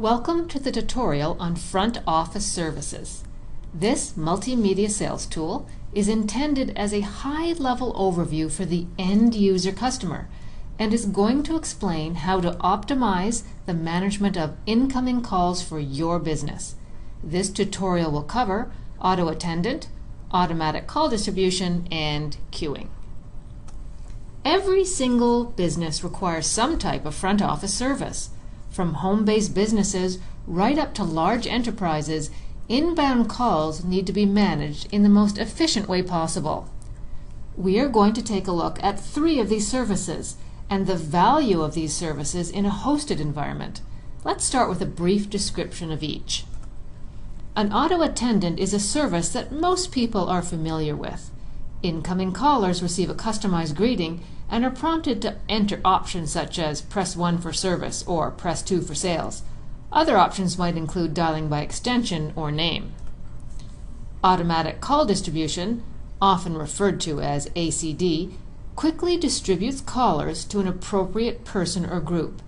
Welcome to the tutorial on Front Office Services. This multimedia sales tool is intended as a high-level overview for the end-user customer and is going to explain how to optimize the management of incoming calls for your business. This tutorial will cover auto attendant, automatic call distribution, and queuing. Every single business requires some type of front office service. From home-based businesses right up to large enterprises, inbound calls need to be managed in the most efficient way possible. We are going to take a look at 3 of these services and the value of these services in a hosted environment. Let's start with a brief description of each. An auto attendant is a service that most people are familiar with. Incoming callers receive a customized greeting and are prompted to enter options such as press 1 for service or press 2 for sales. Other options might include dialing by extension or name. Automatic call distribution, often referred to as ACD, quickly distributes callers to an appropriate person or group.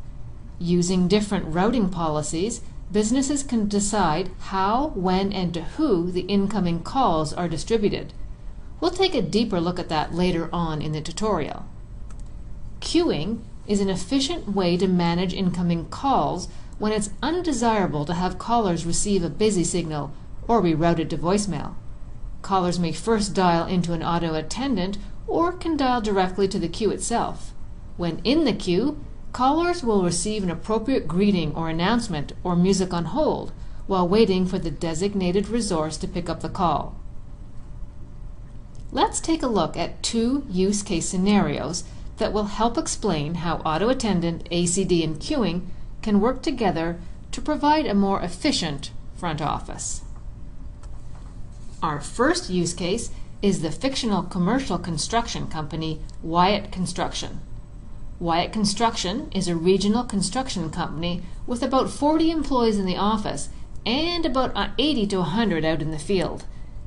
Using different routing policies, businesses can decide how, when, and to who the incoming calls are distributed. We'll take a deeper look at that later on in the tutorial. Queuing is an efficient way to manage incoming calls when it's undesirable to have callers receive a busy signal or be routed to voicemail. Callers may first dial into an auto attendant or can dial directly to the queue itself. When in the queue, callers will receive an appropriate greeting or announcement or music on hold while waiting for the designated resource to pick up the call. Let's take a look at 2 use case scenarios that will help explain how auto attendant, ACD, and queuing can work together to provide a more efficient front office. Our first use case is the fictional commercial construction company Wyatt Construction. Wyatt Construction is a regional construction company with about 40 employees in the office and about 80 to 100 out in the field.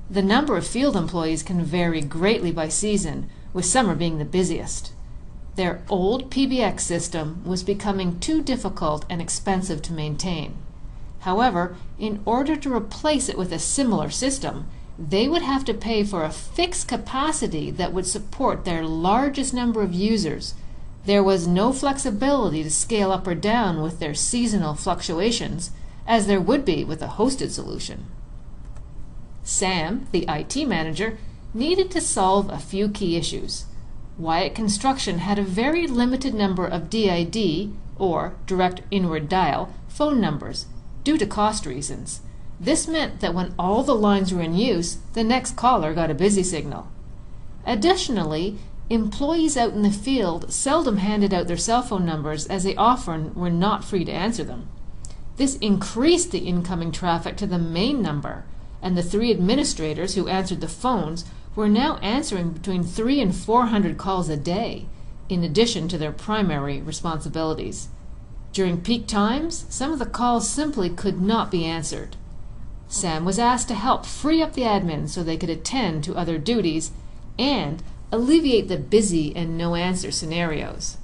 The number of field employees can vary greatly by season, with summer being the busiest. Their old PBX system was becoming too difficult and expensive to maintain. However, in order to replace it with a similar system, they would have to pay for a fixed capacity that would support their largest number of users. There was no flexibility to scale up or down with their seasonal fluctuations, as there would be with a hosted solution. Sam, the IT manager, needed to solve a few key issues. Wyatt Construction had a very limited number of DID, or direct inward dial, phone numbers, due to cost reasons. This meant that when all the lines were in use, the next caller got a busy signal. Additionally, employees out in the field seldom handed out their cell phone numbers as they often were not free to answer them. This increased the incoming traffic to the main number, and the 3 administrators who answered the phones were now answering between 300 and 400 calls a day, in addition to their primary responsibilities. During peak times, some of the calls simply could not be answered. Sam was asked to help free up the admin so they could attend to other duties and alleviate the busy and no-answer scenarios.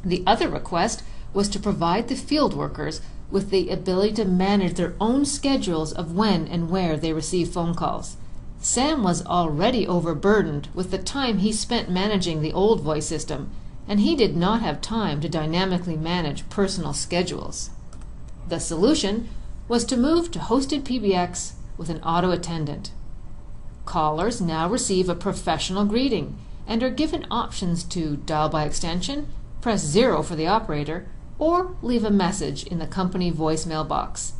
The other request was to provide the field workers with the ability to manage their own schedules of when and where they receive phone calls. Sam was already overburdened with the time he spent managing the old voice system, and he did not have time to dynamically manage personal schedules. The solution was to move to hosted PBX with an auto attendant. Callers now receive a professional greeting and are given options to dial by extension, press 0 for the operator, or leave a message in the company voicemail box.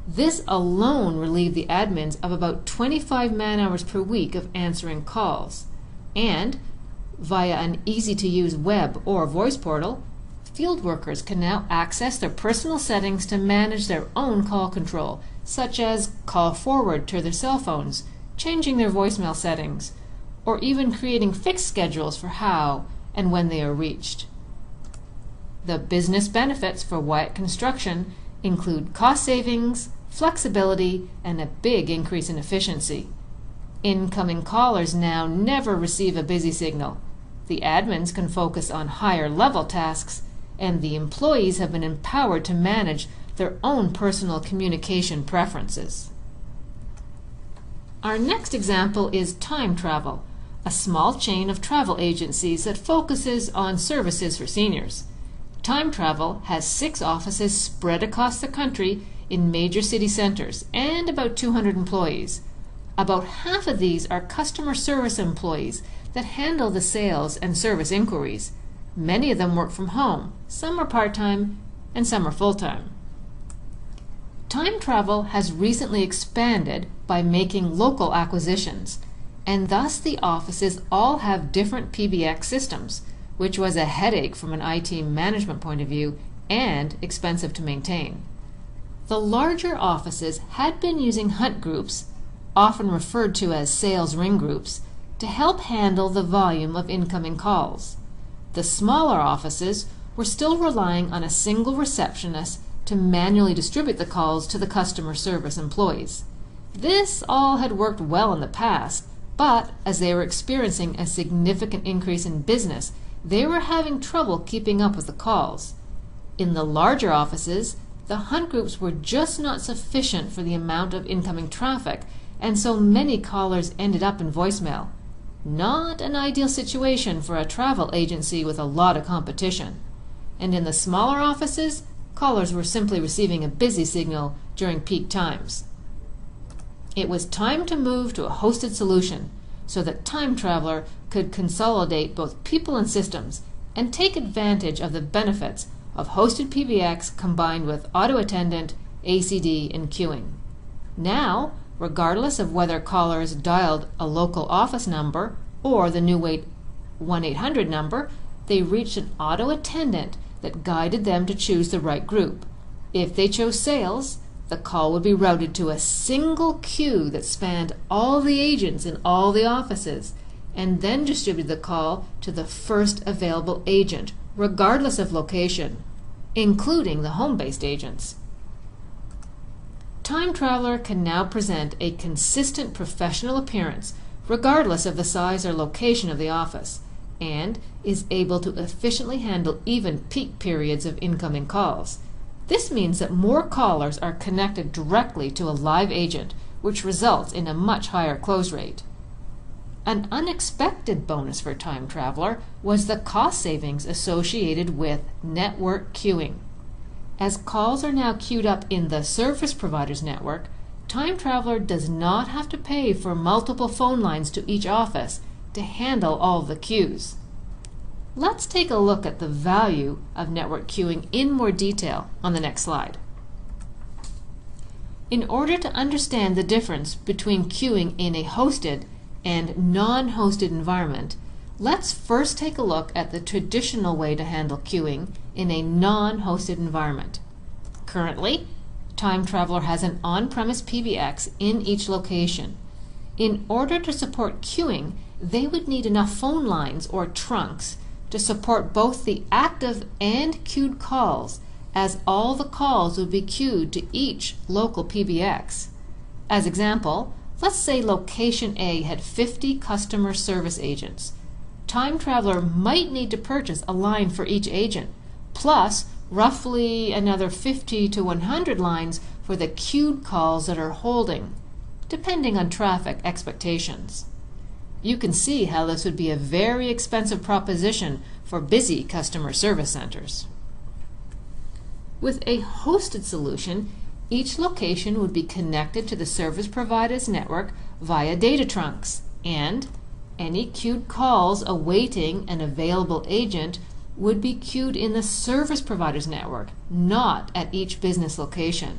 This alone relieved the admins of about 25 man-hours per week of answering calls. And, via an easy-to-use web or voice portal, field workers can now access their personal settings to manage their own call control, such as call forward to their cell phones, changing their voicemail settings, or even creating fixed schedules for how and when they are reached. The business benefits for Wyatt Construction include cost savings, flexibility, and a big increase in efficiency. Incoming callers now never receive a busy signal. The admins can focus on higher level tasks, and the employees have been empowered to manage their own personal communication preferences. Our next example is Time Travel, a small chain of travel agencies that focuses on services for seniors. Time Travel has 6 offices spread across the country in major city centers and about 200 employees. About half of these are customer service employees that handle the sales and service inquiries. Many of them work from home. Some are part-time and some are full-time. Time Travel has recently expanded by making local acquisitions, and thus the offices all have different PBX systems, which was a headache from an IT management point of view and expensive to maintain. The larger offices had been using hunt groups, often referred to as sales ring groups, to help handle the volume of incoming calls. The smaller offices were still relying on a single receptionist to manually distribute the calls to the customer service employees. This all had worked well in the past, but as they were experiencing a significant increase in business, they were having trouble keeping up with the calls. In the larger offices, the hunt groups were just not sufficient for the amount of incoming traffic, and so many callers ended up in voicemail. Not an ideal situation for a travel agency with a lot of competition. And in the smaller offices, callers were simply receiving a busy signal during peak times. It was time to move to a hosted solution so that Time Traveler could consolidate both people and systems and take advantage of the benefits of hosted PBX combined with auto attendant, ACD, and queuing. Now, regardless of whether callers dialed a local office number or the new 1-800 number, they reached an auto attendant that guided them to choose the right group. If they chose sales, the call would be routed to a single queue that spanned all the agents in all the offices, and then distributed the call to the first available agent, regardless of location, including the home-based agents. Time Traveler can now present a consistent professional appearance, regardless of the size or location of the office, and is able to efficiently handle even peak periods of incoming calls. This means that more callers are connected directly to a live agent, which results in a much higher close rate. An unexpected bonus for Time Traveler was the cost savings associated with network queuing. As calls are now queued up in the service provider's network, Time Traveler does not have to pay for multiple phone lines to each office to handle all the queues. Let's take a look at the value of network queuing in more detail on the next slide. In order to understand the difference between queuing in a hosted and non-hosted environment, let's first take a look at the traditional way to handle queuing in a non-hosted environment. Currently, Time Traveler has an on-premise PBX in each location. In order to support queuing, they would need enough phone lines or trunks to support both the active and queued calls, as all the calls would be queued to each local PBX. As example, let's say location A had 50 customer service agents. Time Traveler might need to purchase a line for each agent, plus roughly another 50 to 100 lines for the queued calls that are holding, depending on traffic expectations. You can see how this would be a very expensive proposition for busy customer service centers. With a hosted solution, each location would be connected to the service provider's network via data trunks, and any queued calls awaiting an available agent would be queued in the service provider's network, not at each business location.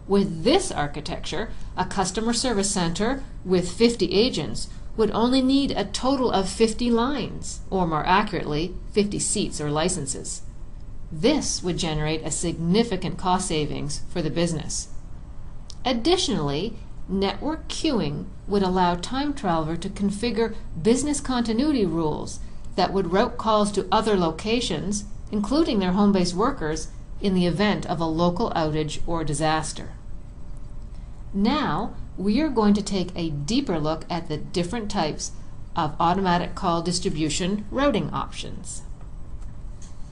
With this architecture, a customer service center with 50 agents would only need a total of 50 lines, or more accurately, 50 seats or licenses. This would generate a significant cost savings for the business. Additionally, network queuing would allow Time Traveler to configure business continuity rules that would route calls to other locations, including their home-based workers, in the event of a local outage or disaster. Now, we are going to take a deeper look at the different types of automatic call distribution routing options.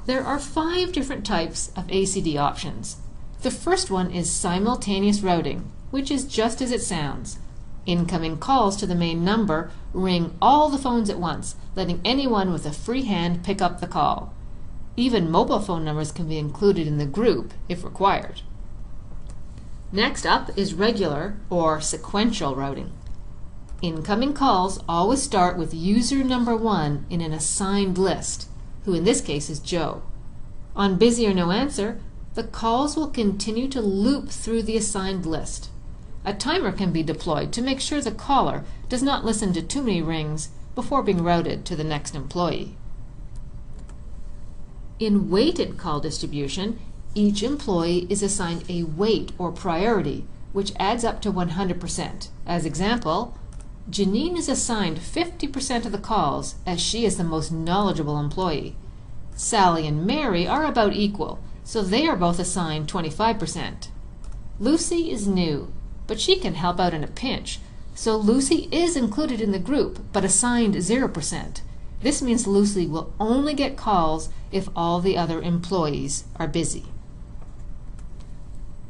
There are 5 different types of ACD options. The first one is simultaneous routing, which is just as it sounds. Incoming calls to the main number ring all the phones at once, letting anyone with a free hand pick up the call. Even mobile phone numbers can be included in the group if required. Next up is regular or sequential routing. Incoming calls always start with user number 1 in an assigned list, who in this case is Joe. On busy or no answer, the calls will continue to loop through the assigned list. A timer can be deployed to make sure the caller does not listen to too many rings before being routed to the next employee. In weighted call distribution, each employee is assigned a weight or priority, which adds up to 100%. As example, Janine is assigned 50% of the calls as she is the most knowledgeable employee. Sally and Mary are about equal, so they are both assigned 25%. Lucy is new, but she can help out in a pinch, so Lucy is included in the group but assigned 0%. This means Lucy will only get calls if all the other employees are busy.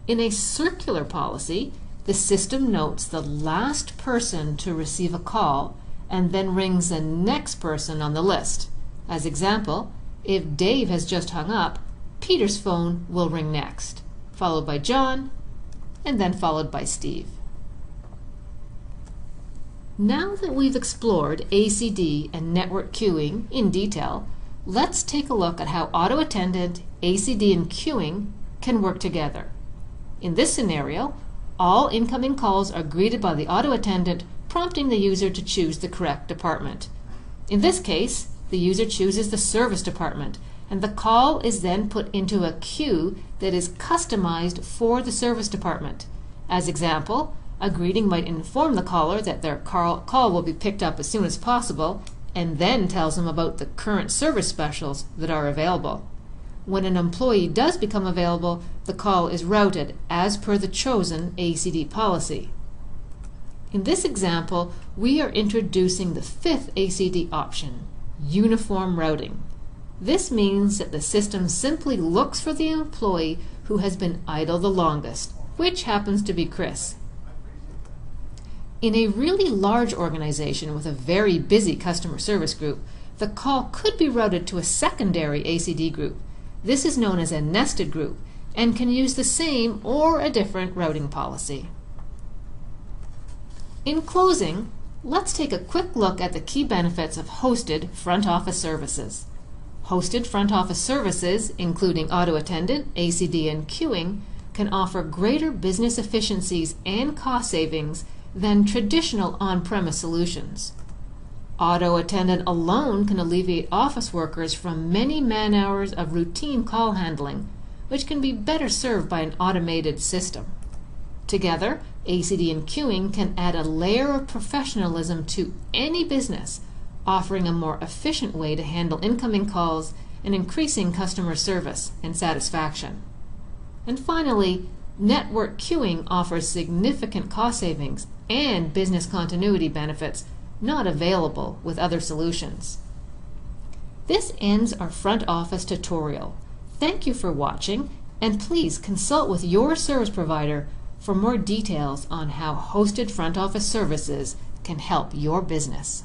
In a circular policy, the system notes the last person to receive a call and then rings the next person on the list. As example, if Dave has just hung up, Peter's phone will ring next, followed by John, and then followed by Steve. Now that we've explored ACD and network queuing in detail, let's take a look at how auto attendant, ACD, and queuing can work together. In this scenario, all incoming calls are greeted by the auto attendant, prompting the user to choose the correct department. In this case, the user chooses the service department, and the call is then put into a queue that is customized for the service department. As example, a greeting might inform the caller that their call will be picked up as soon as possible, and then tells them about the current service specials that are available. When an employee does become available, the call is routed as per the chosen ACD policy. In this example, we are introducing the 5th ACD option, uniform routing. This means that the system simply looks for the employee who has been idle the longest, which happens to be Chris. In a really large organization with a very busy customer service group, the call could be routed to a secondary ACD group. This is known as a nested group and can use the same or a different routing policy. In closing, let's take a quick look at the key benefits of hosted front office services. Hosted front office services, including auto attendant, ACD, and queuing, can offer greater business efficiencies and cost savings than traditional on-premise solutions. Auto attendant alone can alleviate office workers from many man-hours of routine call handling, which can be better served by an automated system. Together, ACD and queuing can add a layer of professionalism to any business, offering a more efficient way to handle incoming calls and increasing customer service and satisfaction. And finally, network queuing offers significant cost savings and business continuity benefits not available with other solutions. This ends our front office tutorial. Thank you for watching, and please consult with your service provider for more details on how hosted front office services can help your business.